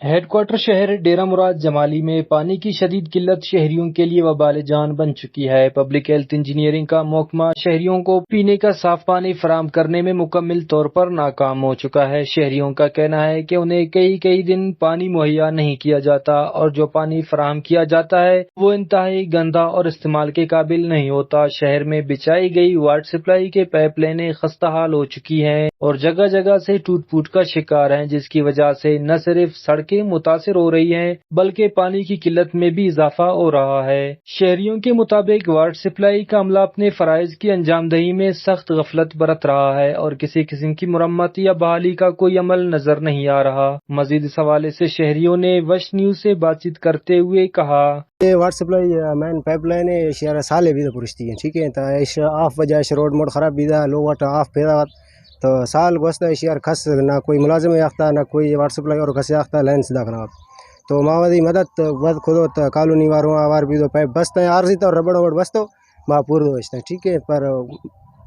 Head quarter شہر ڈیرہ مراد جمالی میں پانی کی شدید قلت شہریوں کے لیے وبال جان بن چکی ہے۔ پبلک ہیلتھ انجینئرنگ کا محکمہ شہریوں کو پینے کا صاف پانی فراہم کرنے میں مکمل طور پر ناکام ہو چکا ہے۔ شہریوں کا کہنا ہے کہ انہیں کئی دن پانی مہیا نہیں کیا جاتا اور جو پانی فراہم کیا جاتا ہے وہ انتہائی گندا اور استعمال کے قابل نہیں ہوتا۔ شہر میں بچھائی گئی واٹر سپلائی کے پائپ لائنیں خستہ حال ہو چکی ہیں اور جگہ جگہ سے ٹوٹ پھوٹ کا شکار ہیں، جس کی وجہ سے نہ صرف سڑکیں متاثر ہو رہی ہیں بلکہ پانی کی قلت میں بھی اضافہ ہو رہا ہے۔ شہریوں کے مطابق واٹر سپلائی کا عملہ اپنے فرائض کی انجام دہی میں سخت غفلت برت رہا ہے اور کسی قسم کی مرمت یا بحالی کا کوئی عمل نظر نہیں آ رہا۔ مزید اس حوالے سے شہریوں نے وش نیوز سے بات چیت کرتے ہوئے کہا، یہ واٹر سپلائی مین پائپ لائن ہے شہر سالے بھی پرشتی ہیں، ٹھیک ہے، تو اس آف وجہ سے روڈ موڈ خراب بھی تھا، لوگ واٹر آف پیدا تو سال گوشتا ہے شہر خس نہ کوئی ملازم یافتہ نہ کوئی واٹر سپلائی اور خس یافتہ لائن سے داخل تو ماوادی مدد ود خود کالونی واروں آوار بھی تو پائپ بستے ہیں عارضی طور ربڑ وڑ بستو ماں پور دوشتا ہے، ٹھیک ہے، پر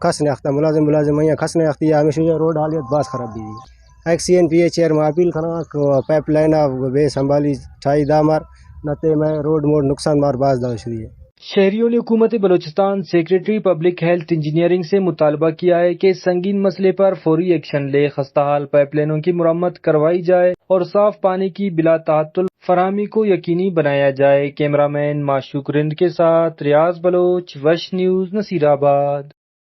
خس نہیں آختا ملازم یہ خس نہیں آختی ہے، ہمیشہ یہ روڈ حالیت باس خراب بھی دی ایک سی این پی ایچ ایر میں اپیل کرنا پائپ لائن بے سنبھالی ٹھائی دامار نتے میں روڈ موڈ نقصان مار باز دا شدی ہے۔ شہریوں نے حکومت Balochistan secretary public health engineering سے مطالبہ کیا ہے کہ سنگین مسئلے پر فوری ایکشن لے، خستہ حال پائپ لائنوں کی مرمت کروائی جائے اور صاف پانی کی بلا تعطل فراہمی کو یقینی بنایا جائے۔ کیمرہ مین معشوق رند کے ساتھ ریاض بلوچ، وش نیوز، نصیر آباد۔